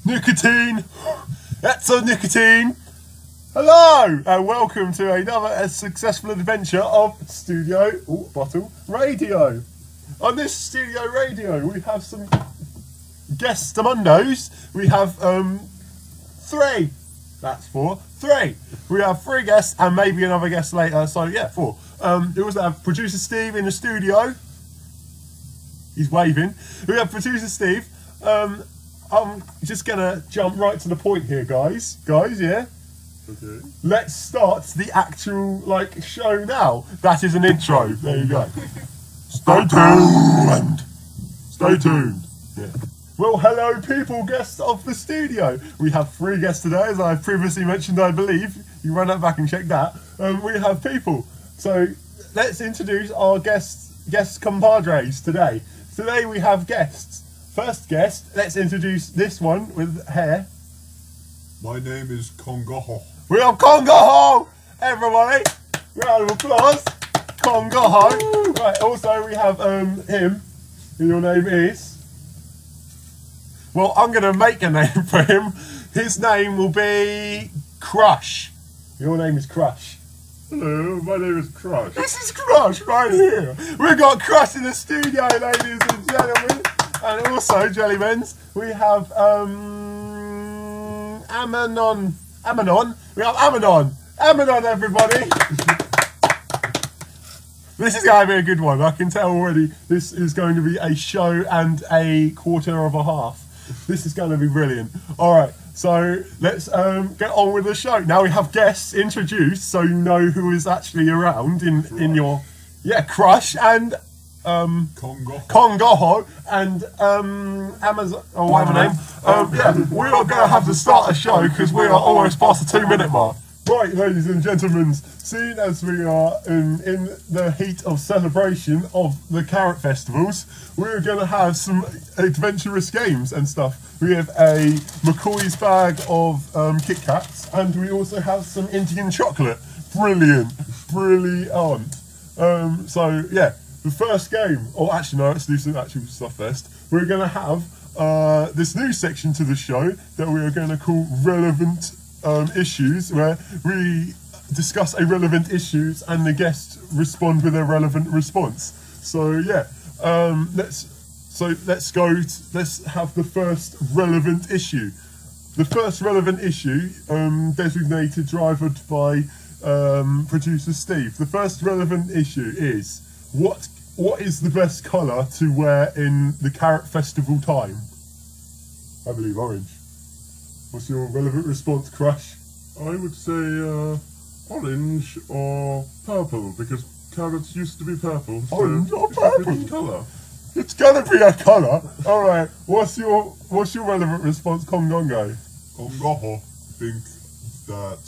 Nicotine! That's a nicotine! Hello! And welcome to another successful adventure of Studio Bottle Radio. On this Studio Radio we have some guestamundos. We have three. That's four. Three. We have three guests and maybe another guest later, so yeah, four. We also have producer Steve in the studio. He's waving. We have producer Steve. I'm just gonna jump right to the point here, guys. Yeah? Okay. Let's start the actual, show now. That is an intro. There you go. Stay tuned. Stay tuned. Yeah. Well, hello people, guests of the studio. We have three guests today, as I previously mentioned, I believe. You run that back and check that. We have people. So let's introduce our guest compadres today. Today we have guests. First guest, let's introduce this one with hair. My name is Condomo. We have Condomo! Everybody, round of applause. Condomo. Right, also we have him, who your name is. Well, I'm going to make a name for him. His name will be Crush. Your name is Crush. Hello, my name is Crush. This is Crush right here. We've got Crush in the studio, ladies and gentlemen. And also, Jellymens, we have Aminon. We have Aminon. Aminon, everybody. This is going to be a good one. I can tell already this is going to be a show and a quarter of a half. This is going to be brilliant. All right, so let's get on with the show. Now we have guests introduced, so you know who is actually around in your... Yeah, Crush and... Condomo and Amazon, or whatever name. Yeah, we are going to have to start a show because we are almost past the 2-minute mark. Right, ladies and gentlemen, seeing as we are in the heat of celebration of the Carrot Festivals, we're going to have some adventurous games and stuff. We have a McCoy's bag of Kit Kats, and we also have some Indian chocolate. Brilliant, brilliant. So yeah. The first game, or actually no, let's do some actual stuff first. We're going to have this new section to the show that we are going to call Relevant Issues, where we discuss a relevant issues and the guests respond with a relevant response. So yeah, let's have the first relevant issue. The first relevant issue, designated driver by producer Steve. The first relevant issue is, what is the best colour to wear in the Carrot Festival time? I believe orange. What's your relevant response, Crush? I would say orange or purple, because carrots used to be purple. So orange or purple? It's a colour. It's gonna be a colour. All right. What's your relevant response, Condomo? Condomo thinks that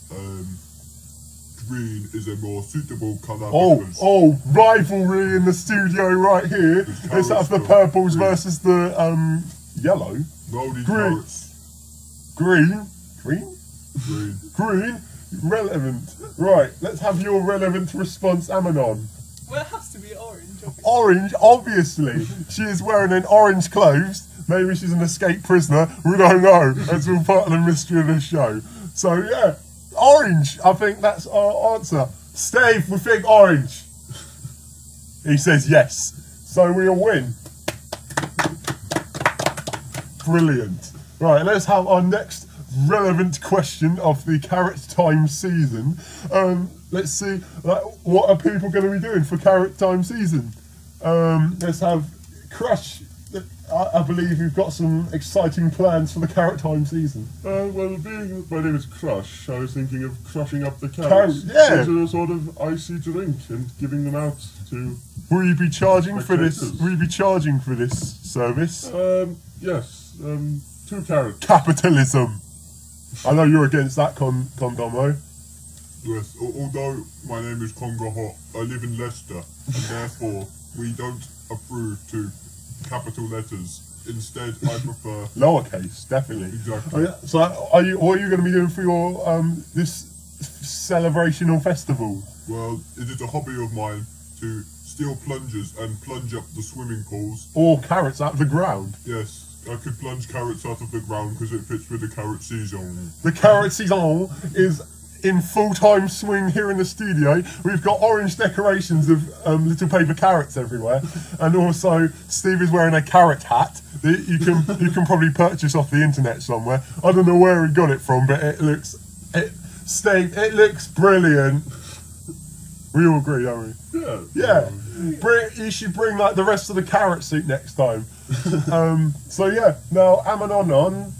green is a more suitable colour. Oh, rivalry in the studio right here. Let's have the purples versus the yellow. Green. Green. Relevant. Right, let's have your relevant response, Aminon. Well, it has to be orange, obviously. Orange, obviously. She is wearing an orange clothes. Maybe she's an escaped prisoner. We don't know. That's all part of the mystery of the show. So yeah. Orange, I think that's our answer. Steve, we think orange. He says yes. So we'll win. Brilliant. Right, let's have our next relevant question of the Carrot Time season. Let's see, what are people going to be doing for Carrot Time season? Let's have Crush. I believe you've got some exciting plans for the Carrot Time season. Well, being my name is Crush, I was thinking of crushing up the carrots into a sort of icy drink and giving them out to... Will you be charging for this? Will you be charging for this service? Yes. 2 carrots. Capitalism. I know you're against that, Condomo. Yes. Although my name is Condomo, I live in Leicester, and therefore we don't approve to capital letters. Instead, I prefer lowercase. Definitely. Exactly. So, what are you going to be doing for your this celebrational festival? Well, it is a hobby of mine to steal plungers and plunge up the swimming pools. Or carrots out of the ground. Yes. I could plunge carrots out of the ground because it fits with the carrot season. The carrot season is in full-time swing here in the studio. We've got orange decorations of little paper carrots everywhere, and also Steve is wearing a carrot hat that you can probably purchase off the internet somewhere. I don't know where he got it from, but it looks brilliant. We all agree, don't we? Yeah. Yeah. You should bring like the rest of the carrot soup next time. So yeah, now Aminon,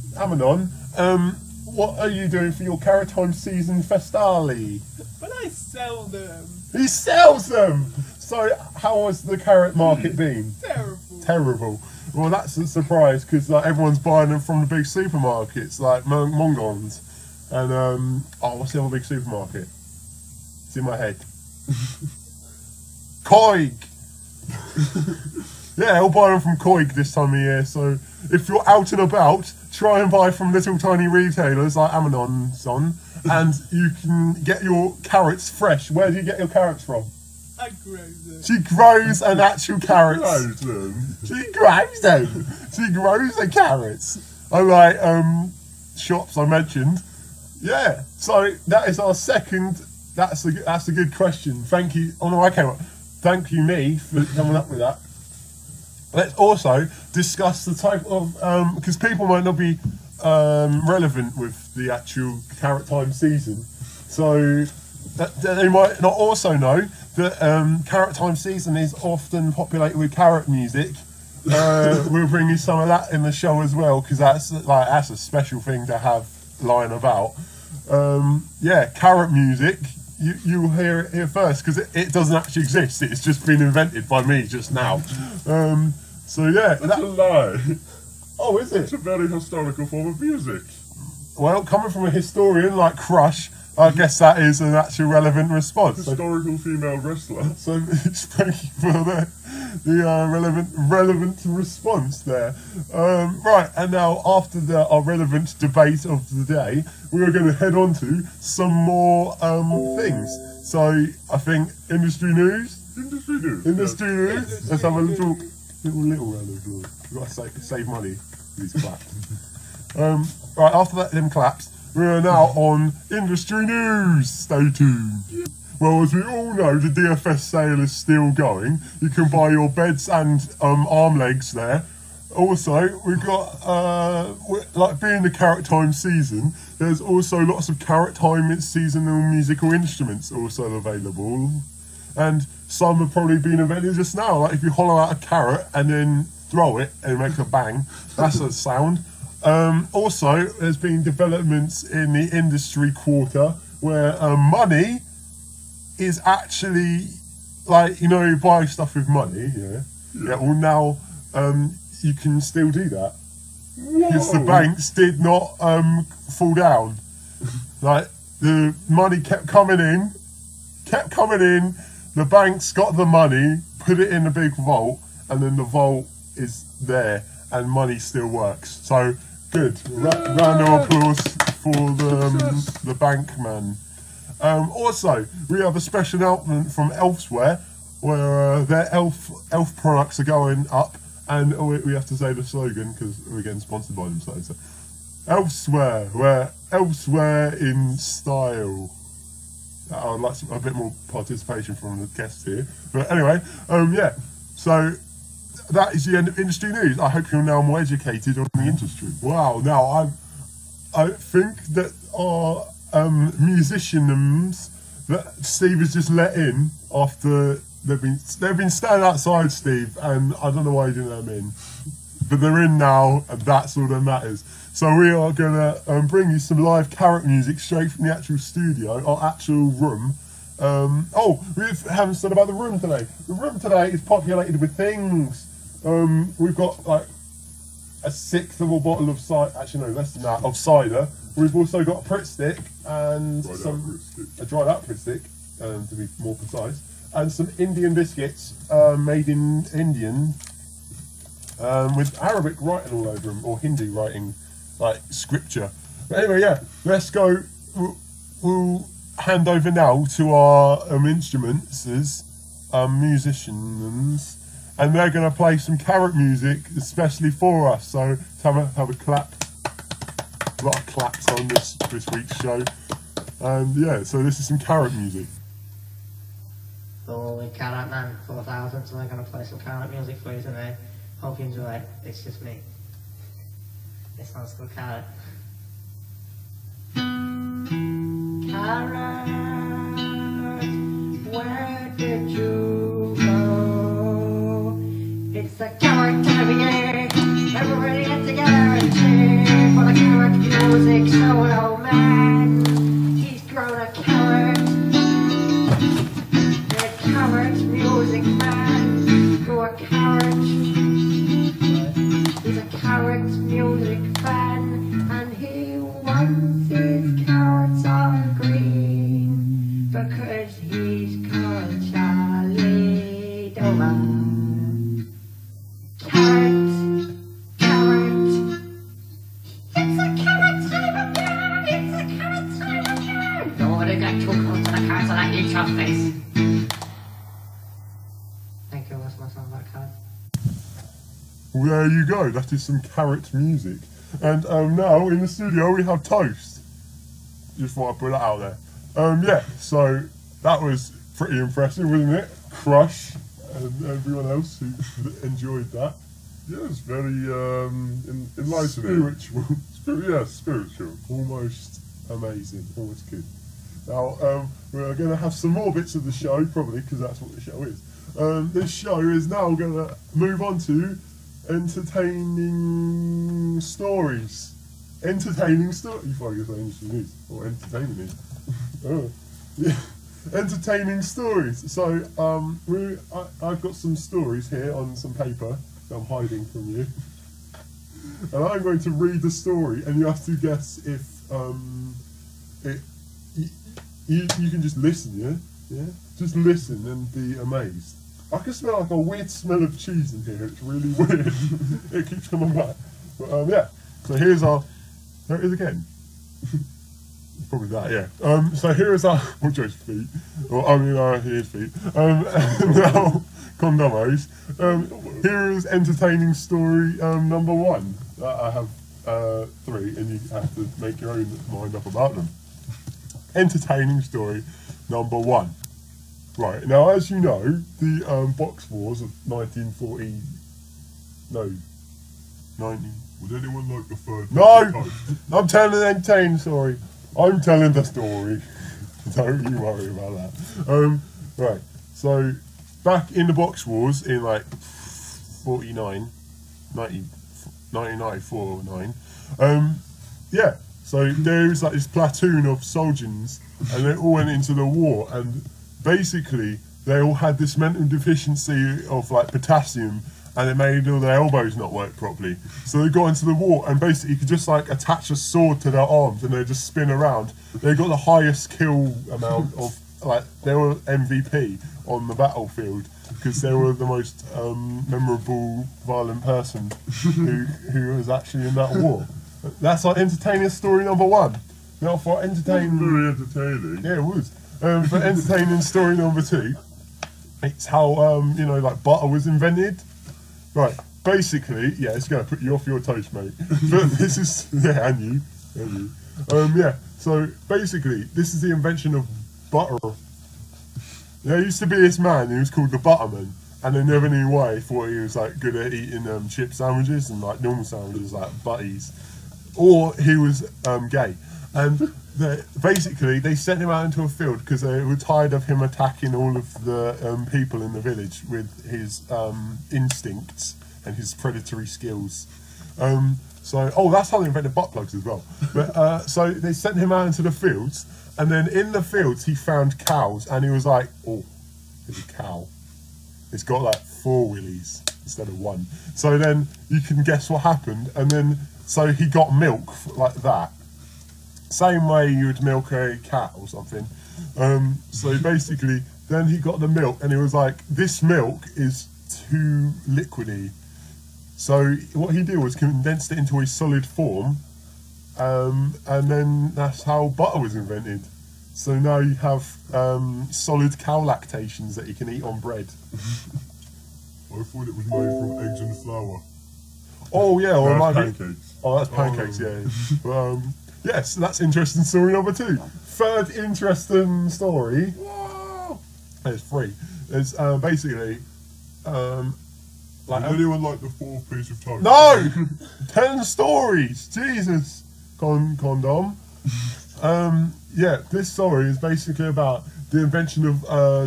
what are you doing for your carrot time season festali? But I sell them. He sells them! So how has the carrot market been? Terrible. Terrible. Well, that's a surprise because like everyone's buying them from the big supermarkets like Mongons. And what's the other big supermarket? It's in my head. Koig! Yeah, I'll buy them from Koig this time of year, so if you're out and about, try and buy from little tiny retailers like Aminon, and you can get your carrots fresh. Where do you get your carrots from? I grow them. She grows an actual carrots. Grows them. She grows them. She grows the carrots. Unlike shops I mentioned. Yeah, so that is our second. That's a good question. Thank you. Oh no, I came up. Thank you, me, for coming up with that. Let's also discuss the type of because people might not be relevant with the actual carrot time season, so they might not also know that carrot time season is often populated with carrot music. We'll bring you some of that in the show as well because that's a special thing to have lying about. Yeah, carrot music. You'll hear it here first because it doesn't actually exist. It's just been invented by me just now. So yeah, That's a lie. Oh, is It's it? a very historical form of music. Well, coming from a historian like Crush, I guess that is an actual relevant response. Historical female wrestler. So thank you for the relevant response there. Right, and now after our relevant debate of the day, we are going to head on to some more things. So I think industry news. Industry news. Industry news. Let's have a little round of applause. We've got to save money for these claps. Right, after them claps, we are now on industry news. Stay tuned. Well, as we all know, the DFS sale is still going. You can buy your beds and arm legs there. Also, we've got, like being the carrot time season, there's also lots of carrot time seasonal musical instruments also available. And some have probably been invented just now. Like if you hollow out a carrot and then throw it and it makes a bang, that's a sound. Also, there's been developments in the industry quarter where money is actually, like, you know, you buy stuff with money, yeah. Well, now you can still do that because the banks did not fall down. Like the money kept coming in. The banks got the money, put it in a big vault, and then the vault is there, and money still works. So good. Round of applause for the bank man. Also, we have a special announcement from Elsewhere, where their elf products are going up, and we have to say the slogan because we're getting sponsored by them. So Elsewhere, where elsewhere in style. I'd like a bit more participation from the guests here. But anyway, yeah. So that is the end of industry news. I hope you're now more educated on the industry. Wow. Now I think that our musicians that Steve has just let in after they've been standing outside, Steve, and I don't know why you didn't let them in, but they're in now, and that's all that matters. So we are gonna bring you some live carrot music straight from the actual studio, our actual room. We haven't said about the room today. The room today is populated with things. We've got like a sixth of a bottle of cider, actually no, less than that, of cider. We've also got a Pritt stick and a dried out Pritt stick, to be more precise, and some Indian biscuits made in Indian with Arabic writing all over them, or Hindi writing, like scripture. But anyway, yeah, let's go. We'll hand over now to our instruments, musicians, and they're going to play some carrot music especially for us. So have a clap. A lot of claps on this week's show. And yeah, so this is some carrot music. So Carrot Man 4000, so I'm going to play some carrot music for you today. Hope you enjoy it. It's just me. This one's called Carrot. Carrot, where did you go? It's the carrot time of year. Everybody get together and cheer for the carrot music. So an old man, he's grown a carrot. The carrot music man grew a carrot. He's a carrot music fan, and he wants his carrots all green because he's called Charlie Dover. Carrot, carrot, it's a carrot time of year, it's a carrot time of year. Nobody get too close to the carrots and I eat your face. Thank you, that's my song about carrots. Well, there you go, that is some carrot music. And now in the studio we have Toast. Just thought I'd put that out there. Yeah, so that was pretty impressive, wasn't it? Crush and everyone else who enjoyed that. Yeah, it's very enlightening. Spiritual. Spiritual. Almost amazing. Almost good. Now, we're going to have some more bits of the show, probably, because that's what the show is. This show is now going to move on to entertaining stories. Entertaining stories. You thought you were saying news or entertaining me. Oh, yeah. Entertaining stories. So, I've got some stories here on some paper that I'm hiding from you, and I'm going to read the story, and you have to guess if you can just listen, yeah, just listen and be amazed. I can smell like a weird smell of cheese in here. It's really weird. It keeps coming back. But yeah. So there it is again. Probably that, yeah. So here is our Joe's feet. Well, I mean his feet. Now Condomos. Here is entertaining story number 1. I have 3, and you have to make your own mind up about them. Entertaining story number 1. Right, now as you know, the Box Wars of 1940... No. 90... Would anyone like the third? No! I'm telling an entertaining story. I'm telling the story. Don't you worry about that. Right, so back in the Box Wars in like 1994 or 9, yeah, so there was like this platoon of soldiers and they all went into the war, and basically they all had this mental deficiency of like potassium, and it made all their elbows not work properly. So they got into the war, and basically you could just like attach a sword to their arms and they just spin around. They got the highest kill amount of, like, they were MVP on the battlefield because they were the most memorable violent person who was actually in that war. That's our entertaining story number 1. Now for entertaining... Very entertaining. Yeah, it was. For entertaining story number 2, it's how, you know, like butter was invented. Right, basically, yeah, it's going to put you off your toast, mate. But this is, yeah, and you. Yeah, so basically, this is the invention of butter. There used to be this man who was called the Butterman, and they never knew why. He thought he was like good at eating chip sandwiches and like normal sandwiches, like butties, or he was gay. And basically, they sent him out into a field because they were tired of him attacking all of the people in the village with his instincts and his predatory skills. So that's how they invented butt plugs as well. But so they sent him out into the fields, and then in the fields he found cows, and he was like, "Oh, there's a cow. It's got like 4 willies instead of 1." So then you can guess what happened, and then so he got milk like that. Same way you would milk a cat or something. So basically, then he got the milk, and he was like, "This milk is too liquidy." So what he did was condensed it into a solid form, and then that's how butter was invented. So now you have solid cow lactations that you can eat on bread. I thought it was made from eggs and flour. Oh yeah, or it might be. Pancakes. Oh, that's pancakes. Yeah. Yes, that's interesting story number 2. Third interesting story. It's 3. It's basically like. Does anyone like the 4th piece of toast? No, 10 stories. Jesus, condom. Yeah, this story is basically about the invention of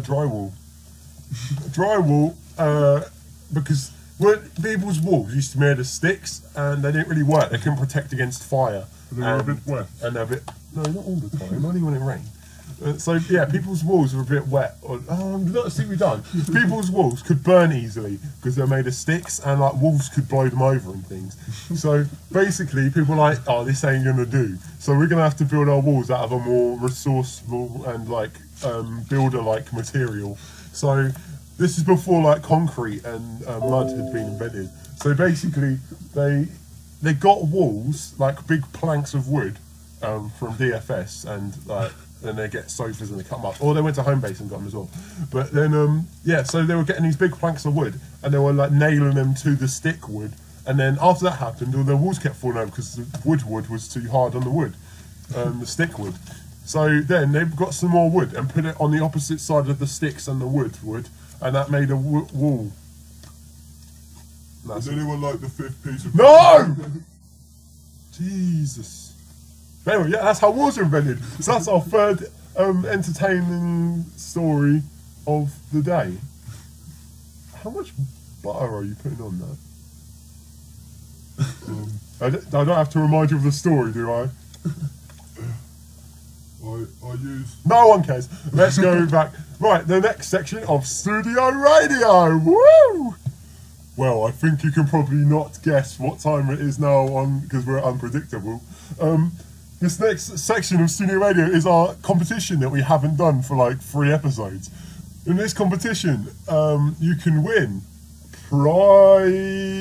drywall. Drywall, because people's walls used to be made of sticks and they didn't really work. They couldn't protect against fire. They were a bit wet. And they're a bit, no, not all the time, only when it rained. So yeah, people's walls were a bit wet. Let's see what we've done. People's walls could burn easily because they're made of sticks and like wolves could blow them over and things. So basically people were like, oh, this ain't gonna do. So we're gonna have to build our walls out of a more resourceful and like builder-like material. So this is before like concrete and mud had been invented. So basically they got walls, like big planks of wood from DFS, and like then they get sofas and they cut them up. Or they went to Homebase and got them as well. But then yeah, so they were getting these big planks of wood and they were like nailing them to the stick wood. And then after that happened, all their walls kept falling over because the wood was too hard on the wood, the stick wood. So then they got some more wood and put it on the opposite side of the sticks and the wood, and that made a wall. Does anyone like the 5th piece of No! Jesus. But anyway, yeah, that's how walls are invented. So that's our third entertaining story of the day. How much butter are you putting on that? I don't have to remind you of the story, do I? I use... No one cares. Let's go back. Right, the next section of Studio Radio. Woo! Well, I think you can probably not guess what time it is now on because we're unpredictable. This next section of Studio Radio is our competition that we haven't done for like 3 episodes. In this competition, you can win prizes.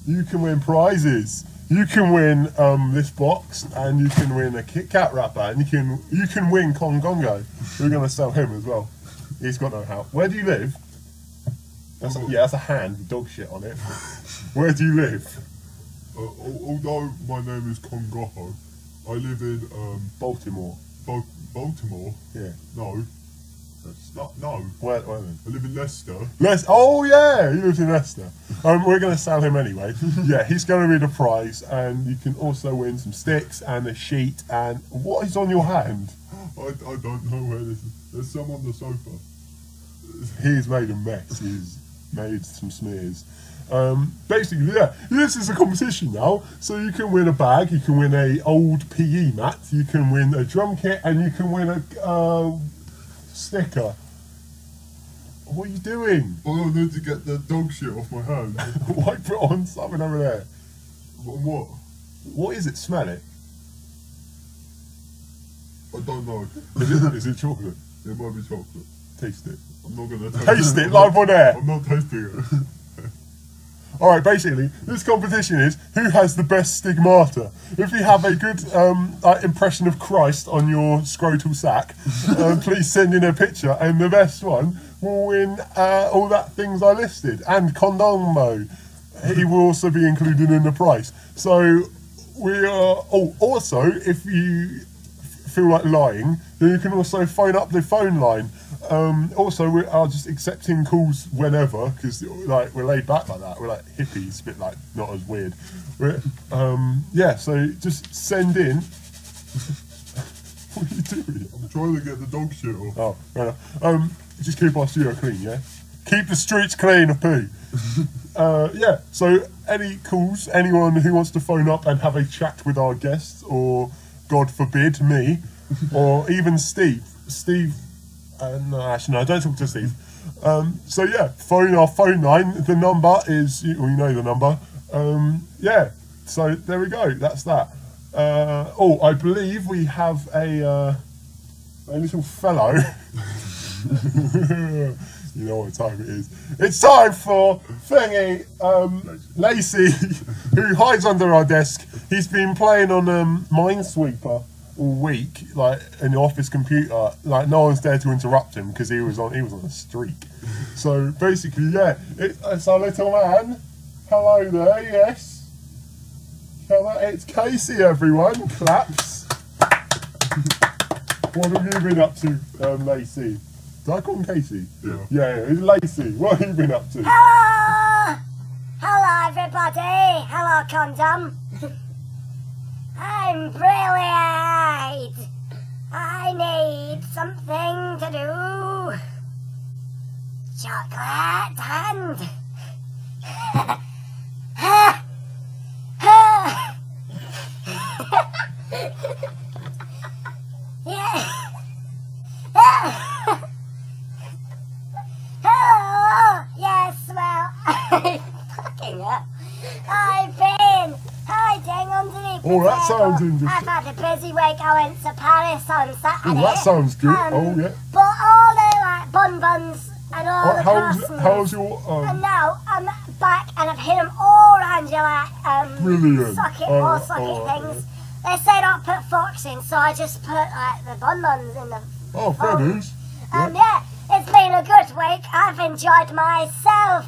You can win prizes. You can win this box, and you can win a Kit Kat wrapper, and you can win Condomo. We're gonna sell him as well. He's got no house. Where do you live? That's a hand with dog shit on it. Where do you live? Although my name is Condomo, I live in Baltimore. Baltimore? Yeah. No. No. Where then? I live in Leicester. Oh yeah, he lives in Leicester. We're going to sell him anyway. Yeah, he's going to be the prize, and you can also win some sticks and a sheet. And what is on your hand? I don't know where this is. There's some on the sofa. He's made a mess. He's made some smears. Basically, yeah, this is a competition now. So you can win a bag, you can win a old PE mat, you can win a drum kit, and you can win a sticker. What are you doing? I need to get the dog shit off my hand. Wipe it on something over there. What? What is it? Smell it. I don't know. Is it chocolate? It might be chocolate. Taste it. I'm not gonna Taste it live on air. I'm not tasting it. Alright, basically, this competition is who has the best stigmata. If you have a good impression of Christ on your scrotal sack, please send in a picture, and the best one will win all that things I listed. And Condomo, he will also be included in the price. So, we are... Oh, also, if you feel like lying, then you can also phone up the phone line. Also, we are just accepting calls whenever, because like we're laid back like that. We're like hippies, a bit like not as weird. Yeah, so just send in. What are you doing? I'm trying to get the dog shit off. Oh, fair enough. Just keep our studio clean, yeah. Keep the streets clean of poo. Yeah. So any calls, anyone who wants to phone up and have a chat with our guests, or God forbid me, or even Steve. No, actually, no, don't talk to Steve. So yeah, phone our phone line. The number is, you know the number. Yeah, so there we go. That's that. Oh, I believe we have a little fellow. You know what time it is. It's time for Thingy, Lacey, who hides under our desk. He's been playing on Minesweeper. all week, like in the office computer, like no one's there to interrupt him because he was on a streak. So basically, yeah, it's our little man. Hello there, yes. Hello, it's Casey, everyone. Claps. What have you been up to, Lacey? Did I call him Casey? Yeah. Yeah, it's Lacey. What have you been up to? Hello! Hello, everybody! Hello, Condom! I'm brilliant! I need something to do. Chocolate and... yeah. Hello! Yes, well, fucking hell. I've been hiding underneath the Oh, that table. sounds interesting. I've had a busy week. I went to Paris on Saturday. Oh, that sounds good. Oh, yeah. But all the like bun-buns and all the How's your... and now I'm back and I've hit them all around you like Brilliant. socket things. Yeah. They say don't put forks in, so I just put like the bun-buns in the Oh, fair dues. yeah, it's been a good week. I've enjoyed myself.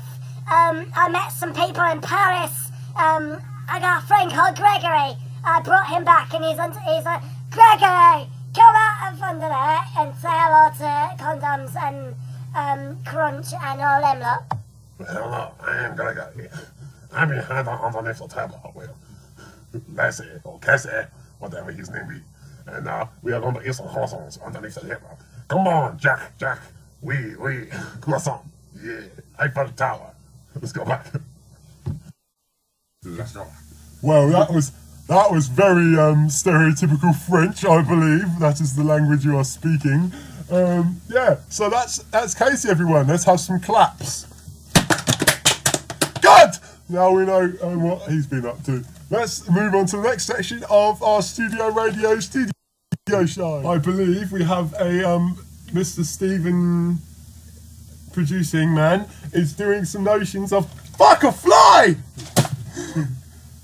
I met some people in Paris. I got a friend called Gregory. I brought him back and he's like, Gregory, come out of under there and say hello to Condoms and Crunch and all them lot. Hello, I am Gregory. I'm behind underneath the table with Lassie or Cassie, whatever his name be. And we are going to eat some croissants underneath the table. Come on, Jack, we, croissant. Yeah, Eiffel Tower. Let's go back. Let's go. Well, that was very stereotypical French, I believe. That is the language you are speaking. Yeah, so that's Casey, everyone. Let's have some claps. Good! Now we know what he's been up to. Let's move on to the next section of our studio show. I believe we have a Mr. Stephen producing man is doing some notions of fuck a fly.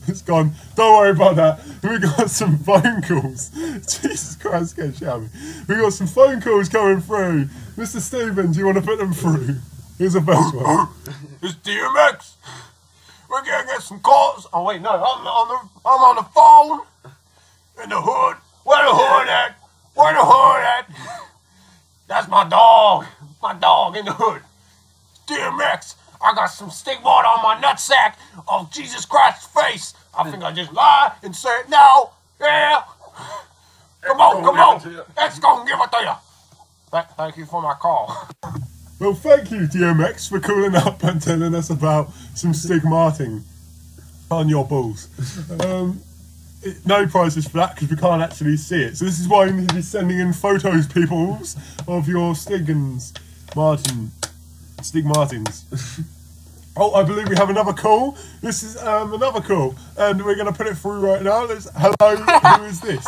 It's gone. Don't worry about that. We got some phone calls. Jesus Christ, get shot me. We got some phone calls coming through. Mr. Stephen, do you want to put them through? Here's the first one. It's DMX. We're gonna get some calls. Oh wait, no, I'm on the phone. In the hood. Where the hood at? Where the hood at? That's my dog. My dog in the hood. DMX. I got some stigmata on my nutsack of Jesus Christ's face. I think I just lie and say it now. Yeah. Come on. X gonna give it to you. Thank you for my call. Well, thank you, DMX, for calling up and telling us about some stigmating on your balls. No prizes for that because we can't actually see it. So this is why you need to be sending in photos, peoples, of your stigmartins. Oh, I believe we have another call. This is another call, and we're going to put it through right now. Hello, who is this?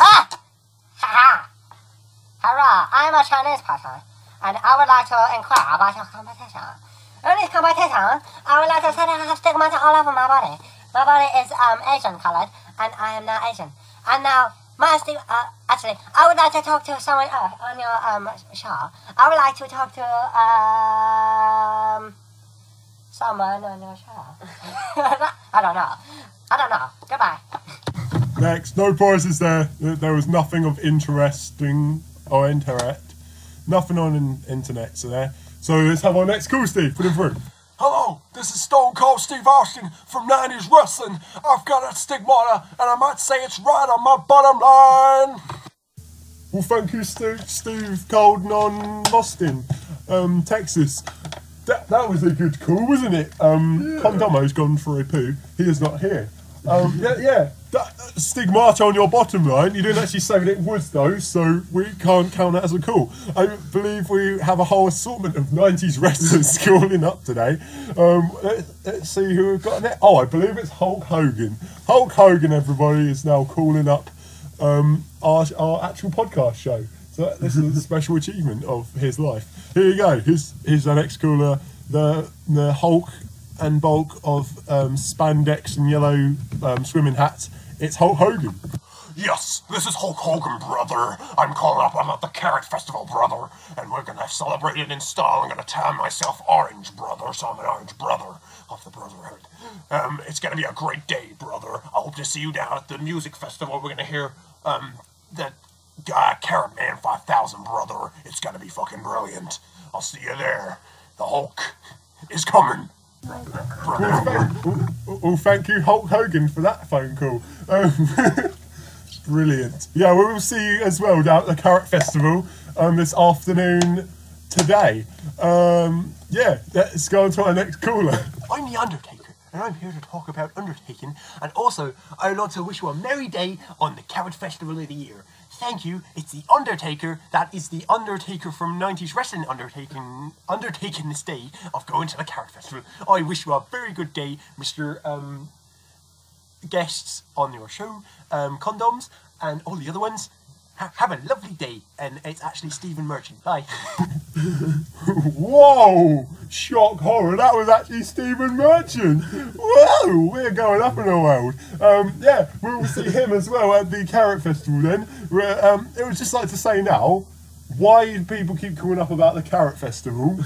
Hello, I'm a Chinese person, and I would like to inquire about your competition. In this competition, I would like to say that I have stigmata all over my body. My body is Asian colored, and I am not Asian. And now, actually, I would like to talk to someone else on your show. I would like to talk to someone on your show. I don't know. Goodbye. Next, no prizes there. There was nothing of interesting or interact. Nothing on internet, so there. So let's have our next call, Steve. Put it through. Hello, this is Stone Cold Steve Austin from 90s Wrestling. I've got a stigmata, and I might say it's right on my bottom line. Well, thank you, Steve Colden on Austin, Texas. That was a good call, wasn't it? Condomo's gone for a poo. He is not here. Yeah. That stigmata on your bottom line. You didn't actually say that it was though, so we can't count that as a call. I believe we have a whole assortment of 90s wrestlers calling up today. Let's see who we've got next. Oh, I believe it's Hulk Hogan. Hulk Hogan, everybody, is now calling up our actual podcast show. So this is a special achievement of his life. Here you go. Here's our next caller, the Hulk and bulk of spandex and yellow swimming hats. It's Hulk Hogan. Yes, this is Hulk Hogan, brother. I'm calling up about the Carrot Festival, brother. And we're gonna celebrate it in style. I'm gonna tan myself orange, brother, so I'm an orange brother of the Brotherhood. It's gonna be a great day, brother. I hope to see you down at the music festival. We're gonna hear, the Carrot Man 5000, brother. It's gonna be fucking brilliant. I'll see you there. The Hulk is coming. Well, thank you, Hulk Hogan, for that phone call. Brilliant. Yeah, we will see you as well down at the Carrot Festival this afternoon today. Yeah, let's go on to our next caller. I'm the Undertaker, and I'm here to talk about undertaking, and also I would like to wish you a merry day on the Carrot Festival of the Year. Thank you. It's the Undertaker. That is the Undertaker from 90s wrestling undertaking this day of going to the Carrot Festival. I wish you a very good day, Mr. Guests on your show, Condoms, and all the other ones. Have a lovely day, and it's actually Stephen Merchant. Bye. Whoa! Shock horror, that was actually Stephen Merchant. Whoa! We're going up in the world. Yeah, we will see him as well at the Carrot Festival then. It was just like to say now, why do people keep calling up about the Carrot Festival?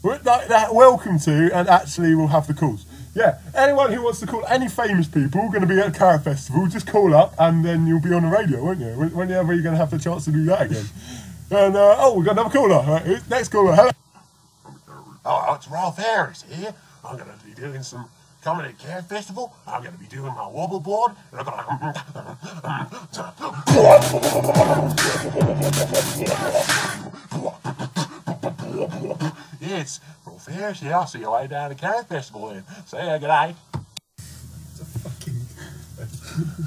Welcome to, and actually we'll have the calls. Yeah, anyone who wants to call, any famous people going to be at the Carrot Festival, just call up and then you'll be on the radio, won't you? Whenever you're going to have the chance to do that again. And, oh, we've got another caller. Right, next caller, hello. Oh, it's Ralph Harris here. I'm going to be doing some comedy at Carrot Festival. I'm going to be doing my wobble board. And I'm going to... Yes, Ralph Harris here. I'll see you later down at the Carrot Festival then. See ya, good night.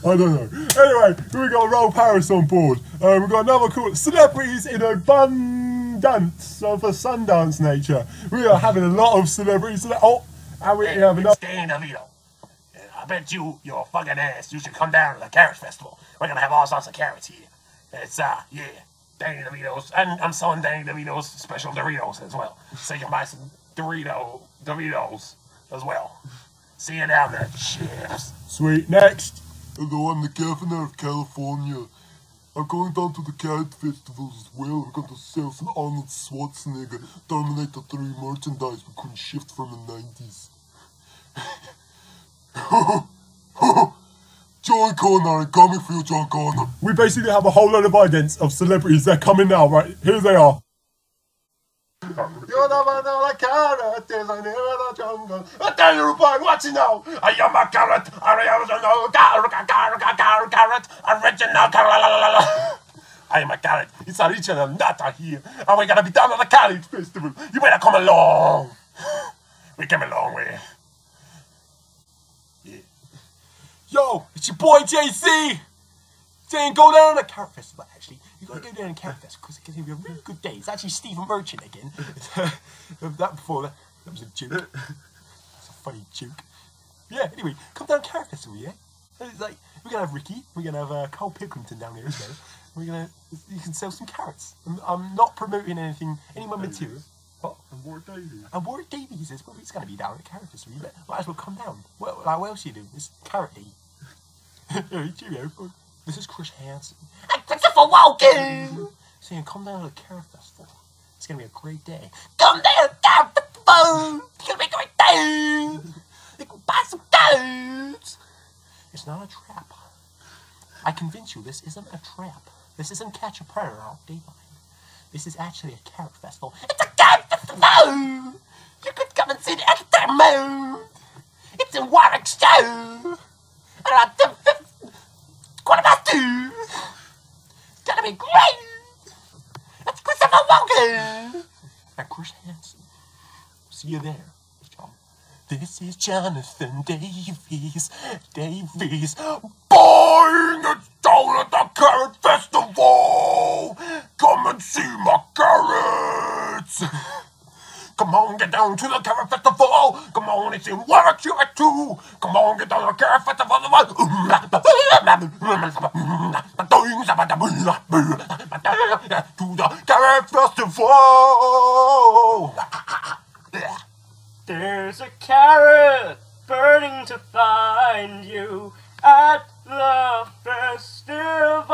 I don't know. Anyway, we got Ralph Harris on board. We've got another call. Celebrities in abundance of a Sundance nature. We are having a lot of celebrities. Oh, and we have another. Danny DeVito. I bet your fucking ass, you should come down to the Carrot Festival. We're gonna have all sorts of carrots here. It's, yeah, Danny DeVito's. And I'm selling Danny DeVito's special Doritos as well. So you can buy some Doritos as well. See you down there, chips. Sweet, next. Hello, I'm the governor of California. I'm going down to the Carrot Festival as well. We're going to sell some Arnold Schwarzenegger Terminator 3 merchandise we couldn't shift from the 90s. John Connor, I'm coming for you, John Connor. We basically have a whole load of idents of celebrities. They're coming now, right? Here they are. You're the one of the carrot, there's a near the jungle. I tell you, boy, what's it now? I am a carrot, original carrot, original carrot. I am a carrot, it's original nata here, and we're gonna be down at the Carrot Festival. You better come along. We came a long way. Yeah. Yo, it's your boy JC. Saying go down to the Carrot Festival, actually. You gotta go down to Carrot Festival because it's gonna be a really good day. It's actually Stephen Merchant again. That was a joke. It's a funny joke. Yeah, anyway, come down to Carrot Festival, yeah? It's like, we're gonna have Ricky, we're gonna have Carl Pilkington down here as well. You can sell some carrots. I'm not promoting anything, any more material. What? And Warwick Davies. And Warwick Davies is, well, it's gonna be down at Carrot Festival. You might as well come down. What else are you doing? It's Carrot Day. Cheerio. This is Chris Hansen. And Christopher Walken! Saying, come down to the Carrot Festival. It's gonna be a great day. Come down to the Carrot Festival! It's gonna be a great day! You can buy some carrots! It's not a trap. I convince you, this isn't a trap. This isn't Catch a Predator or Dateline. This is actually a Carrot Festival. It's a Carrot Festival! You could come and see the extra It's in Warwickshire! Around the 2:15. It's gonna be great! It's Christopher Walken! And Chris Hansen. See you there, John. This is Jonathan Davies. Boing! It's down at the Carrot Festival! Come and see my carrots! Come on, get down to the Carrot Festival. Come on, it's in Warwickshire too. Come on, get down to the Carrot Festival. To the Carrot Festival. There's a carrot burning to find you at the festival.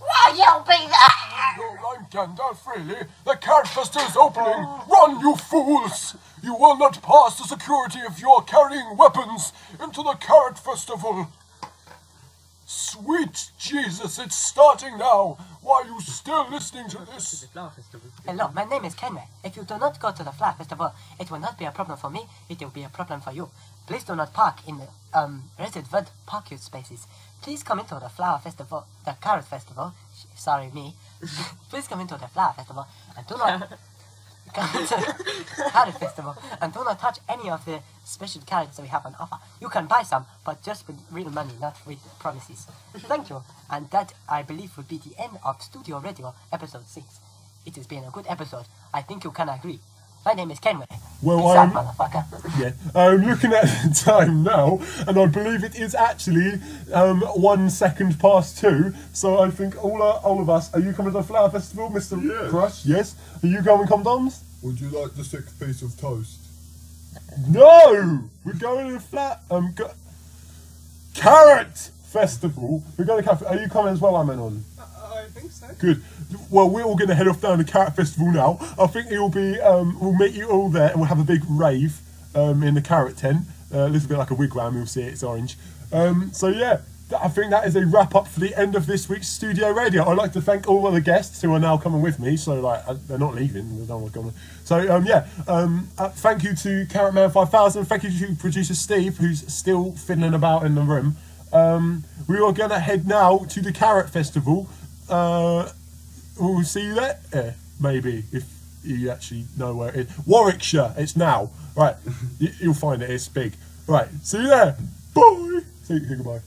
Will you be there? Well, I'm Gandalf, really. The Carrot Festival is opening. Run, you fools! You will not pass the security if you're carrying weapons into the Carrot Festival. Sweet Jesus, it's starting now. Why are you still listening to this? Hello, my name is Kenway. If you do not go to the Flower Festival, it will not be a problem for me, it will be a problem for you. Please do not park in the reserved parking spaces. Please come into the Flower Festival, the Carrot Festival. Sorry, me. Please come into the Flower Festival and do not come into the Carrot Festival and do not touch any of the special carrots we have on offer. You can buy some, but just with real money, not with promises. Thank you. And that, I believe, will be the end of Studio Radio episode 6. It has been a good episode. I think you can agree. My name is Kenway. Well, Peace out, motherfucker. Yeah, I'm looking at the time now, and I believe it is actually 1 second past 2. So I think all of us. Are you coming to the Flower Festival, Mr. Yes. Crush? Yes. Are you going, Condoms? Would you like the 6th piece of toast? No, we're going to the Carrot Festival. We're going to Are you coming as well, Aminon? I think so. Good. Well, we're all going to head off down the Carrot Festival now. I think it'll be, we'll meet you all there and we'll have a big rave in the Carrot tent. A little bit like a wigwam, you'll see it's orange. So yeah, I think that is a wrap up for the end of this week's Studio Radio. I'd like to thank all of the guests who are now coming with me. So like, they're not leaving. They don't want to come. So thank you to Carrot Man 5000. Thank you to producer Steve, who's still fiddling about in the room. We are going to head now to the Carrot Festival. We'll see you there, maybe, if you actually know where it is. Warwickshire, it's now. Right, you'll find it, it's big. Right, see you there. Bye. Say goodbye.